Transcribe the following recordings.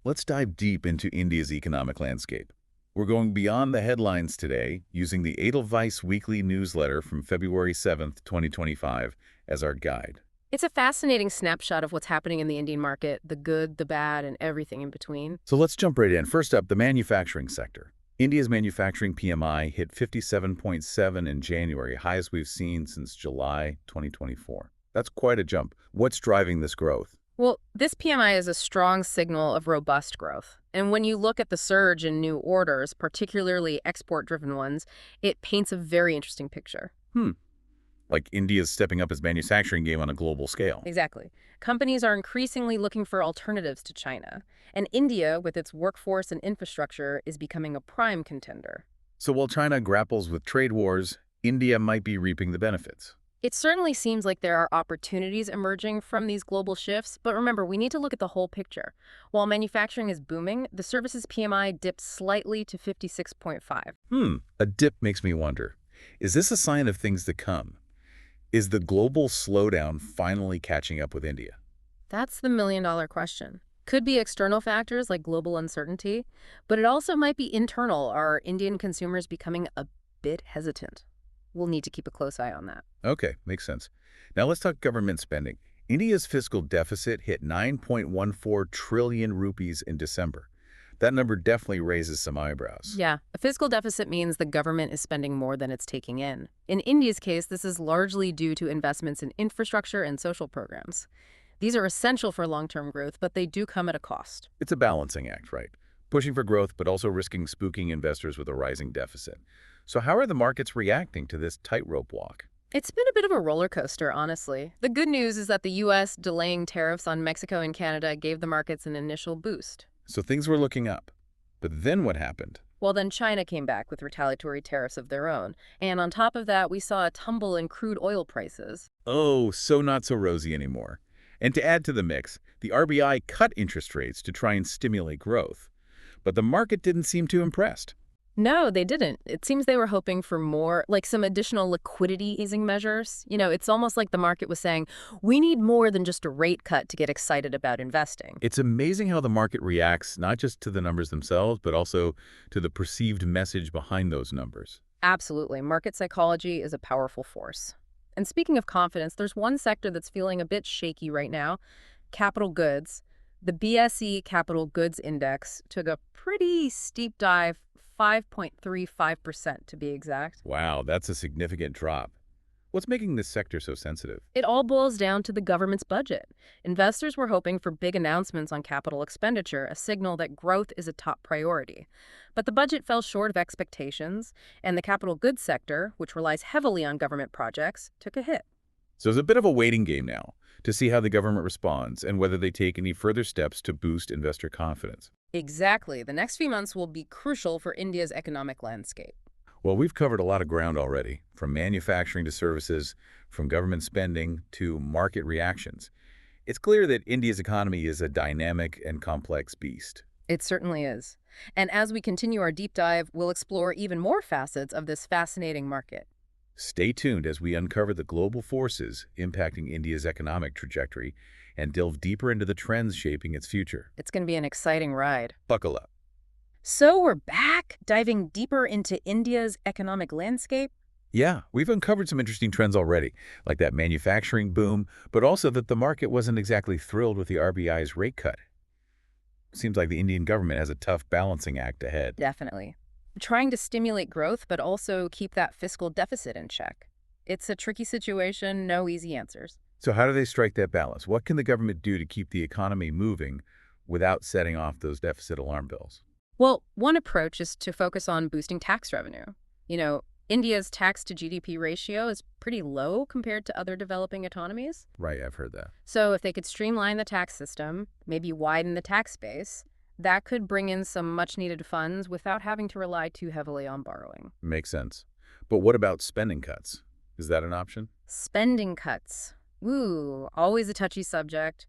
Let's dive deep into India's economic landscape. We're going beyond the headlines today, using the Edelweiss Weekly newsletter from February 7th, 2025, as our guide. It's a fascinating snapshot of what's happening in the Indian market, the good, the bad, and everything in between. So let's jump right in. First up, the manufacturing sector. India's manufacturing PMI hit 57.7 in January, highest we've seen since July 2024. That's quite a jump. What's driving this growth? Well, this PMI is a strong signal of robust growth. And when you look at the surge in new orders, particularly export-driven ones, it paints a very interesting picture. Like India's stepping up its manufacturing game on a global scale. Exactly. Companies are increasingly looking for alternatives to China. And India, with its workforce and infrastructure, is becoming a prime contender. So while China grapples with trade wars, India might be reaping the benefits. It certainly seems like there are opportunities emerging from these global shifts, but remember, we need to look at the whole picture. While manufacturing is booming, the services PMI dipped slightly to 56.5. A dip makes me wonder. Is this a sign of things to come? Is the global slowdown finally catching up with India? That's the million-dollar question. Could be external factors like global uncertainty, but it also might be internal. Are Indian consumers becoming a bit hesitant? We'll need to keep a close eye on that. Okay, makes sense. Now let's talk government spending. India's fiscal deficit hit 9.14 trillion rupees in December. That number definitely raises some eyebrows. Yeah, a fiscal deficit means the government is spending more than it's taking in. In India's case, this is largely due to investments in infrastructure and social programs. These are essential for long-term growth, but they do come at a cost. It's a balancing act, right? Pushing for growth, but also risking spooking investors with a rising deficit. So how are the markets reacting to this tightrope walk? It's been a bit of a roller coaster, honestly. The good news is that the U.S. delaying tariffs on Mexico and Canada gave the markets an initial boost. So things were looking up. But then what happened? Well, then China came back with retaliatory tariffs of their own. And on top of that, we saw a tumble in crude oil prices. Oh, so not so rosy anymore. And to add to the mix, the RBI cut interest rates to try and stimulate growth. But the market didn't seem too impressed. No, they didn't. It seems they were hoping for more, like some additional liquidity easing measures. It's almost like the market was saying, we need more than just a rate cut to get excited about investing. It's amazing how the market reacts not just to the numbers themselves, but also to the perceived message behind those numbers. Absolutely. Market psychology is a powerful force. And speaking of confidence, there's one sector that's feeling a bit shaky right now, capital goods. The BSE Capital Goods Index took a pretty steep dive, 5.35% to be exact. Wow, that's a significant drop. What's making this sector so sensitive? It all boils down to the government's budget. Investors were hoping for big announcements on capital expenditure, a signal that growth is a top priority. But the budget fell short of expectations, and the capital goods sector, which relies heavily on government projects, took a hit. So it's a bit of a waiting game now to see how the government responds and whether they take any further steps to boost investor confidence. Exactly. The next few months will be crucial for India's economic landscape. Well, we've covered a lot of ground already, from manufacturing to services, from government spending to market reactions. It's clear that India's economy is a dynamic and complex beast. It certainly is. And as we continue our deep dive, we'll explore even more facets of this fascinating market. Stay tuned as we uncover the global forces impacting India's economic trajectory and delve deeper into the trends shaping its future. It's going to be an exciting ride. Buckle up. So we're back, diving deeper into India's economic landscape. Yeah, we've uncovered some interesting trends already, like that manufacturing boom, but also that the market wasn't exactly thrilled with the RBI's rate cut. Seems like the Indian government has a tough balancing act ahead. Definitely. Trying to stimulate growth, but also keep that fiscal deficit in check. It's a tricky situation, no easy answers. So how do they strike that balance? What can the government do to keep the economy moving without setting off those deficit alarm bells? Well, one approach is to focus on boosting tax revenue. India's tax to GDP ratio is pretty low compared to other developing economies. Right, I've heard that. So if they could streamline the tax system, maybe widen the tax base, that could bring in some much-needed funds without having to rely too heavily on borrowing. Makes sense. But what about spending cuts? Is that an option? Spending cuts. Ooh, always a touchy subject.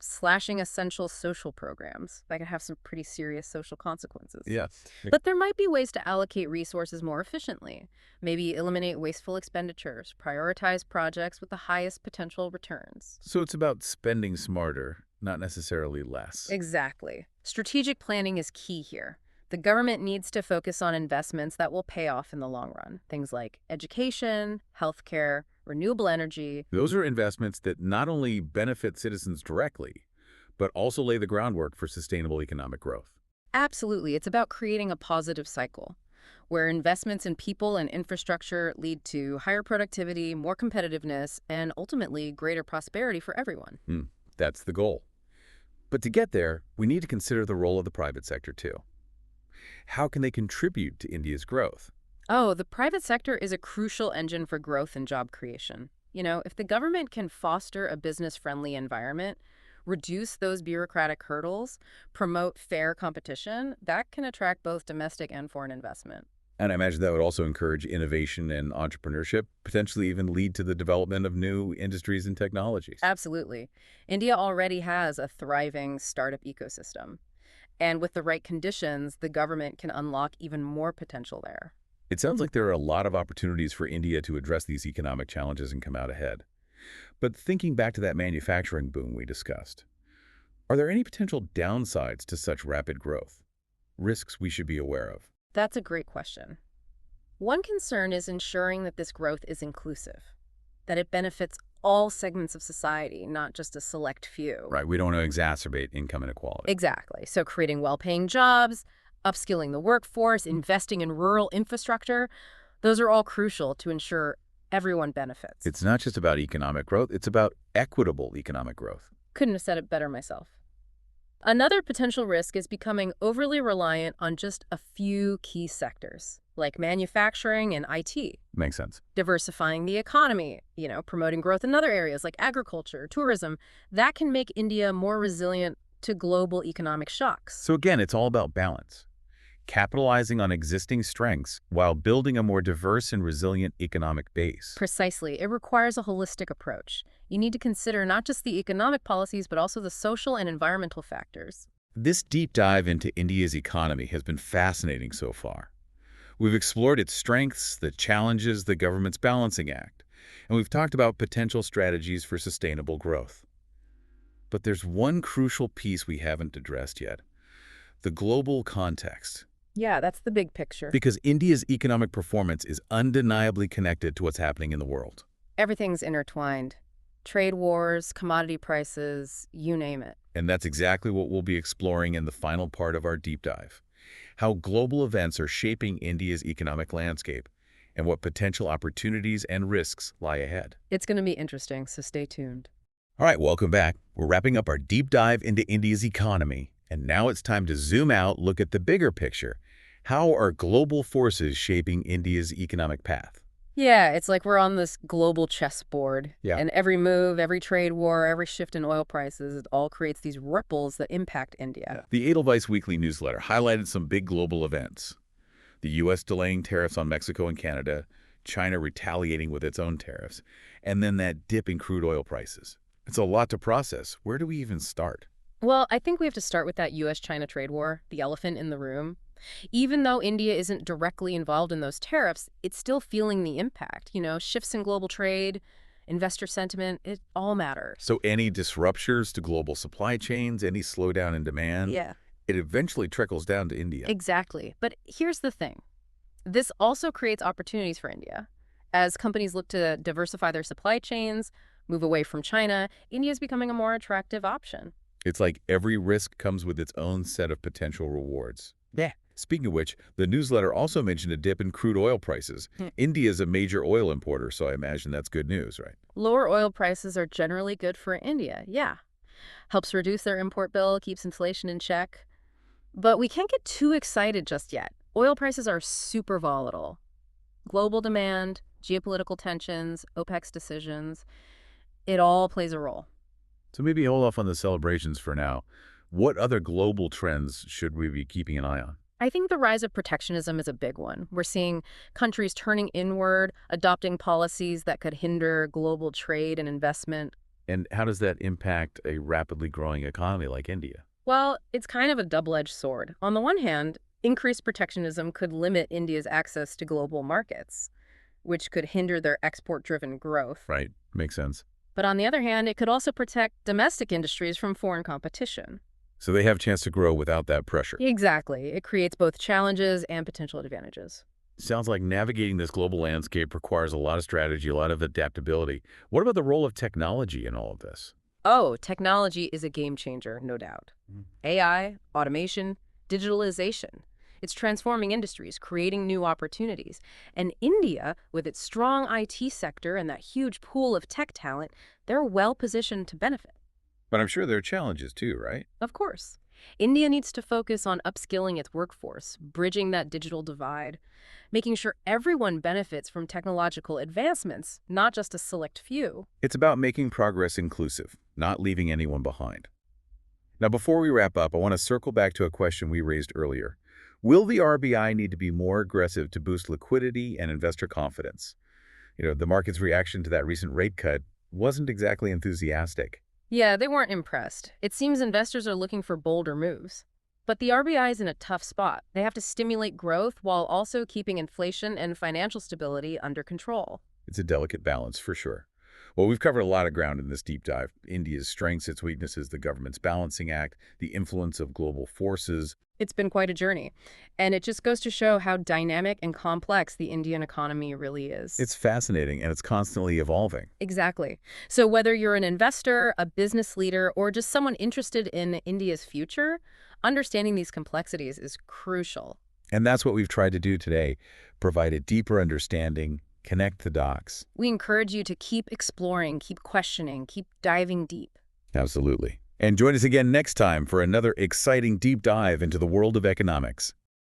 Slashing essential social programs. That could have some pretty serious social consequences. Yeah. But there might be ways to allocate resources more efficiently. Maybe eliminate wasteful expenditures, prioritize projects with the highest potential returns. So it's about spending smarter, not necessarily less. Exactly. Strategic planning is key here. The government needs to focus on investments that will pay off in the long run. Things like education, healthcare, renewable energy. Those are investments that not only benefit citizens directly, but also lay the groundwork for sustainable economic growth. Absolutely. It's about creating a positive cycle where investments in people and infrastructure lead to higher productivity, more competitiveness, and ultimately greater prosperity for everyone. That's the goal. But to get there, we need to consider the role of the private sector too. How can they contribute to India's growth? Oh, the private sector is a crucial engine for growth and job creation. If the government can foster a business-friendly environment, reduce those bureaucratic hurdles, promote fair competition, that can attract both domestic and foreign investment. And I imagine that would also encourage innovation and entrepreneurship, potentially even lead to the development of new industries and technologies. Absolutely. India already has a thriving startup ecosystem. And with the right conditions, the government can unlock even more potential there. It sounds like there are a lot of opportunities for India to address these economic challenges and come out ahead. But thinking back to that manufacturing boom we discussed, are there any potential downsides to such rapid growth? Risks we should be aware of? That's a great question. One concern is ensuring that this growth is inclusive, that it benefits all segments of society, not just a select few. Right, we don't want to exacerbate income inequality. Exactly. So creating well-paying jobs, upskilling the workforce, investing in rural infrastructure, those are all crucial to ensure everyone benefits. It's not just about economic growth, it's about equitable economic growth. Couldn't have said it better myself. Another potential risk is becoming overly reliant on just a few key sectors, like manufacturing and IT. Makes sense. Diversifying the economy, promoting growth in other areas like agriculture, tourism, that can make India more resilient to global economic shocks. So again, it's all about balance. Capitalizing on existing strengths while building a more diverse and resilient economic base. Precisely. It requires a holistic approach. You need to consider not just the economic policies, but also the social and environmental factors. This deep dive into India's economy has been fascinating so far. We've explored its strengths, the challenges, the government's balancing act, and we've talked about potential strategies for sustainable growth. But there's one crucial piece we haven't addressed yet: the global context. Yeah, that's the big picture. Because India's economic performance is undeniably connected to what's happening in the world. Everything's intertwined. Trade wars, commodity prices, you name it. And that's exactly what we'll be exploring in the final part of our deep dive: how global events are shaping India's economic landscape and what potential opportunities and risks lie ahead. It's going to be interesting, so stay tuned. All right, welcome back. We're wrapping up our deep dive into India's economy, and now it's time to zoom out, look at the bigger picture. How are global forces shaping India's economic path? Yeah, it's like we're on this global chessboard. Yeah. And every move, every trade war, every shift in oil prices, it all creates these ripples that impact India. The Edelweiss Weekly newsletter highlighted some big global events: the U.S. delaying tariffs on Mexico and Canada, China retaliating with its own tariffs, and then that dip in crude oil prices. It's a lot to process. Where do we even start? Well, I think we have to start with that U.S.-China trade war, the elephant in the room. Even though India isn't directly involved in those tariffs, it's still feeling the impact. Shifts in global trade, investor sentiment, it all matters. So any disruptions to global supply chains, any slowdown in demand, Yeah, it eventually trickles down to India. exactly. But here's the thing. This also creates opportunities for India. As companies look to diversify their supply chains, move away from China, India is becoming a more attractive option. It's like every risk comes with its own set of potential rewards. Yeah. Speaking of which, the newsletter also mentioned a dip in crude oil prices. India is a major oil importer, so I imagine that's good news, right? Lower oil prices are generally good for India, yeah. Helps reduce their import bill, keeps inflation in check. But we can't get too excited just yet. Oil prices are super volatile. Global demand, geopolitical tensions, OPEC's decisions, it all plays a role. So maybe hold off on the celebrations for now. What other global trends should we be keeping an eye on? I think the rise of protectionism is a big one. We're seeing countries turning inward, adopting policies that could hinder global trade and investment. And how does that impact a rapidly growing economy like India? Well, it's kind of a double-edged sword. On the one hand, increased protectionism could limit India's access to global markets, which could hinder their export-driven growth. Right, makes sense. But on the other hand, it could also protect domestic industries from foreign competition. So they have a chance to grow without that pressure. Exactly. It creates both challenges and potential advantages. Sounds like navigating this global landscape requires a lot of strategy, a lot of adaptability. What about the role of technology in all of this? Oh, technology is a game changer, no doubt. Mm. AI, automation, digitalization. It's transforming industries, creating new opportunities. And India, with its strong IT sector and that huge pool of tech talent, they're well positioned to benefit. But I'm sure there are challenges too, right? Of course. India needs to focus on upskilling its workforce, bridging that digital divide, making sure everyone benefits from technological advancements, not just a select few. It's about making progress inclusive, not leaving anyone behind. Now, before we wrap up, I want to circle back to a question we raised earlier. Will the RBI need to be more aggressive to boost liquidity and investor confidence? The market's reaction to that recent rate cut wasn't exactly enthusiastic. Yeah, they weren't impressed. It seems investors are looking for bolder moves. But the RBI is in a tough spot. They have to stimulate growth while also keeping inflation and financial stability under control. It's a delicate balance, for sure. Well, we've covered a lot of ground in this deep dive. India's strengths, its weaknesses, the government's balancing act, the influence of global forces. It's been quite a journey. And it just goes to show how dynamic and complex the Indian economy really is. It's fascinating, and it's constantly evolving. Exactly. So whether you're an investor, a business leader, or just someone interested in India's future, understanding these complexities is crucial. And that's what we've tried to do today, provide a deeper understanding, connect the dots. We encourage you to keep exploring, keep questioning, keep diving deep. Absolutely. And join us again next time for another exciting deep dive into the world of economics.